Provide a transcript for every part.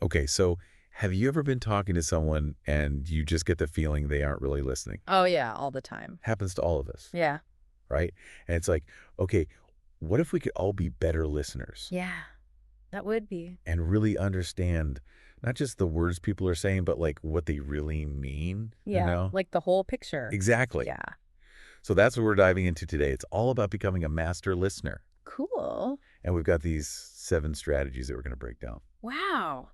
Okay, so have you ever been talking to someone and you just get the feeling they aren't really listening? Oh, yeah, all the time. Happens to all of us, Yeah. right? And it's like, okay, what if we could all be better listeners Yeah, that would be. and really understand not just the words people are saying, but like what they really mean, you Yeah, know? like the whole picture. Exactly. Yeah. So that's what we're diving into today. It's all about becoming a master listener. Cool. And we've got these 7 strategies that we're going to break down. Wow.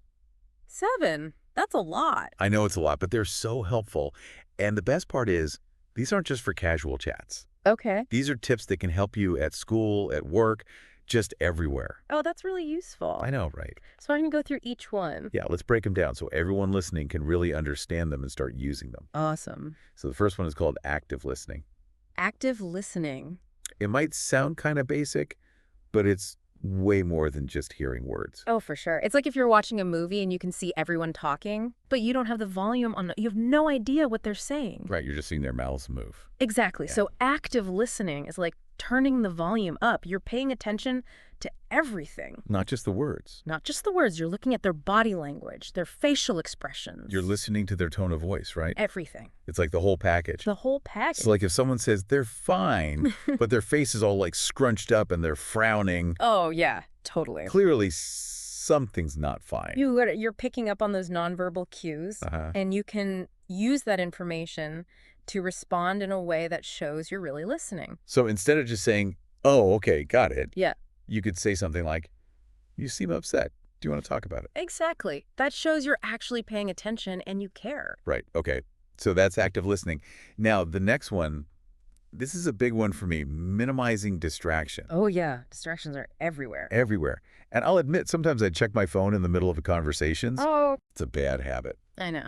7. That's a lot. I know it's a lot, but they're so helpful. And the best part is, these aren't just for casual chats. Okay. These are tips that can help you at school, at work, just everywhere. Oh, that's really I useful. know, right? So I'm going to go through each one. Yeah, let's break them down so everyone listening can really understand them and start using them. Awesome. So the first one is called active listening. Active listening. It might sound kind of basic, but it's way more than just hearing words. Oh, for sure. It's like if you're watching a movie and you can see everyone talking, but you don't have the volume on. You have no idea what they're saying. Right, you're just seeing their mouths move. Exactly. Yeah. So active listening is like turning the volume up. You're paying attention to everything. Not just the words. Not just the words, you're looking at their body language, their facial expressions. You're listening to their tone of voice, right? Everything. It's like the whole package. The whole package. So like if someone says they're fine, but their face is all like scrunched up and they're frowning, Oh, yeah, totally. clearly something's not fine. You're picking up on those nonverbal cues, Uh-huh. and you can use that information to respond in a way that shows you're really listening. So instead of just saying, oh, okay, got it, Yeah, you could say something like, you seem upset. Do you want to talk about it? exactly. That shows you're actually paying attention and you care. Right. Okay. So that's active listening. Now, the next one, this is a big one for me, minimizing distraction. Oh, yeah. Distractions are everywhere. Everywhere. And I'll admit, sometimes I check my phone in the middle of a conversation. Oh, It's a bad habit. I know.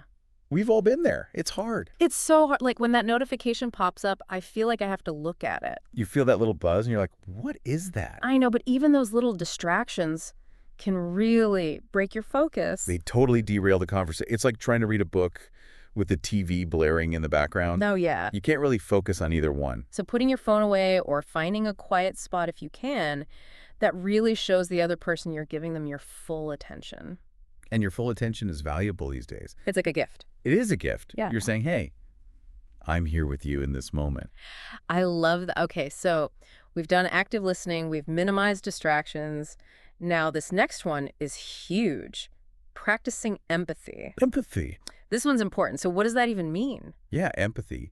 We've all been there. It's hard. It's so hard. Like when that notification pops up, I feel like I have to look at it. You feel that little buzz and you're like, what is that? I know, but even those little distractions can really break your focus. They totally derail the conversation. It's like trying to read a book with the TV blaring in the background. No, yeah. You can't really focus on either one. So putting your phone away or finding a quiet spot if you can, that really shows the other person you're giving them your full attention. And your full attention is valuable these days. It's like a gift. It is a gift. Yeah. You're saying, hey, I'm here with you in this moment. I love that. Okay, so we've done active listening, we've minimized distractions. Now, this next one is huge. Practicing empathy. Empathy. This one's important. So what does that even mean? Yeah, empathy.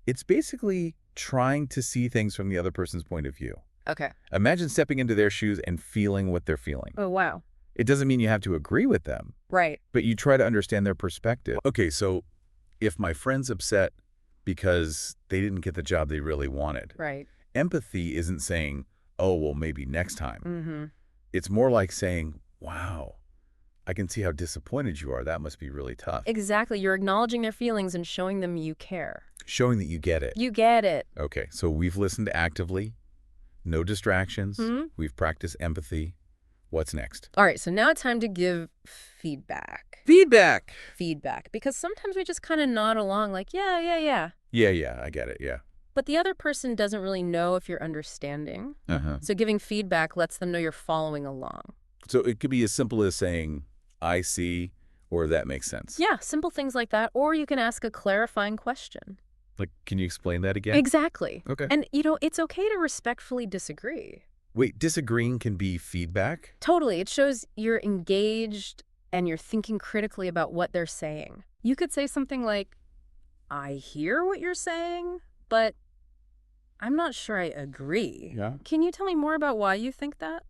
It's basically trying to see things from the other person's point of view. Okay. Imagine stepping into their shoes and feeling what they're feeling. Oh, wow. It doesn't mean you have to agree with them, Right. but you try to understand their perspective. Okay, so if my friend's upset because they didn't get the job they really wanted, Right. empathy isn't saying, oh, well, maybe next time. Mm-hmm. It's more like saying, wow, I can see how disappointed you are. That must be really tough. Exactly. You're acknowledging their feelings and showing them you care. Showing that you get it. You get it. Okay, so we've listened actively, no distractions. Hmm? We've practiced empathy. What's next? All right, so now it's time to give feedback. Feedback. Feedback. Because sometimes we just kind of nod along like, yeah, yeah, yeah. Yeah, I get it, yeah. But the other person doesn't really know if you're understanding. Uh-huh. So giving feedback lets them know you're following along. So it could be as simple as saying, I see, or that makes sense. Yeah, simple things like that. Or you can ask a clarifying question. Like, can you explain that again? Exactly. Okay. And, it's okay to respectfully disagree. Wait, disagreeing can be feedback? Totally. It shows you're engaged and you're thinking critically about what they're saying. You could say something like, I hear what you're saying, but I'm not sure I agree. Yeah. Can you tell me more about why you think that?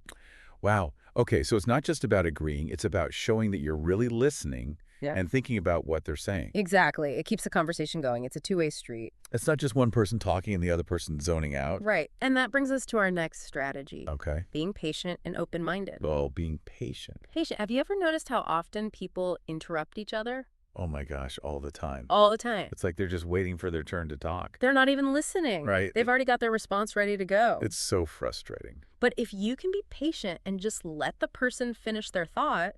Wow. Okay, so it's not just about agreeing. It's about showing that you're really listening Yeah. and thinking about what they're saying. Exactly. It keeps the conversation going. It's a two-way street. It's not just one person talking and the other person zoning out. Right. And that brings us to our next strategy. Okay. Being patient and open-minded. Well, being patient. Patient. Have you ever noticed how often people interrupt each other? Oh my gosh, all the time. All the time. It's like they're just waiting for their turn to talk. They're not even listening. Right. They've already got their response ready to go. It's so frustrating. But if you can be patient and just let the person finish their thought,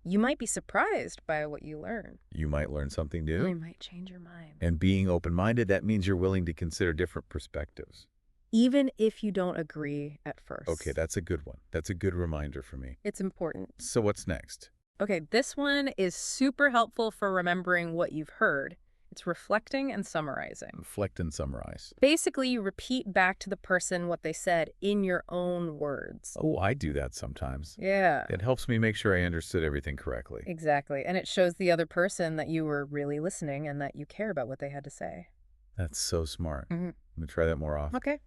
you might be surprised by what you learn. You might learn something It new. might change your mind. And being open-minded, that means you're willing to consider different perspectives. Even if you don't agree at first. Okay, that's a good one. That's a good reminder for me. It's important. So what's next? Okay, this one is super helpful for remembering what you've heard. It's reflecting and summarizing. Reflect and summarize. Basically, you repeat back to the person what they said in your own words. Oh, I do that sometimes. Yeah, It helps me make sure I understood everything correctly. exactly. And it shows the other person that you were really listening and that you care about what they had to say. That's so smart. Mhm. I'm going to try that more often. Okay.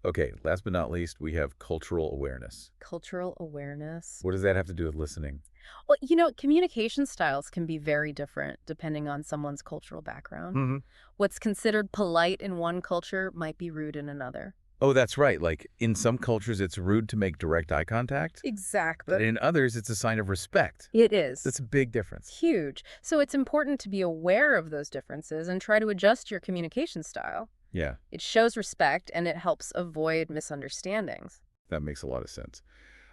Okay, last but not least, we have cultural awareness. Cultural awareness. What does that have to do with listening? Well, communication styles can be very different depending on someone's cultural background. Mm-hmm. What's considered polite in one culture might be rude in another. Oh, that's right. Like, in some cultures, it's rude to make direct eye contact, but Exactly. in others, it's a sign of respect. It is. That's a big difference. Huge. So it's important to be aware of those differences and try to adjust your communication style. Yeah, It shows respect and it helps avoid misunderstandings. that makes a lot of sense.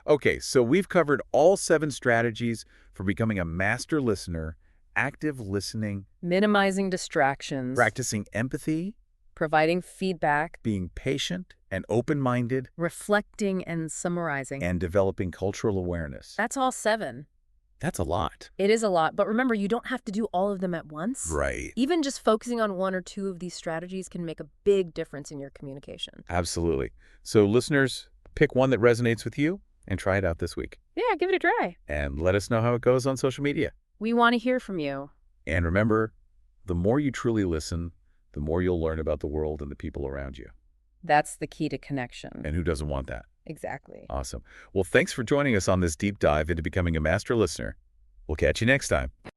Okay, so we've covered all 7 strategies for becoming a master listener: active listening, Minimizing distractions, practicing empathy, providing feedback, being patient and open-minded, reflecting and summarizing. and developing cultural awareness. That's all 7. That's a lot. It is a lot, but remember, you don't have to do all of them at once. Right. Even just focusing on 1 or 2 of these strategies can make a big difference in your communication. Absolutely. So listeners, pick one that resonates with you and try it out this week. Yeah, give it a try. And let us know how it goes on social media. We want to hear from you. And remember, the more you truly listen, the more you'll learn about the world and the people around you. That's the key to connection. And who doesn't want that? Exactly. Awesome. Well, thanks for joining us on this deep dive into becoming a master listener. We'll catch you next time.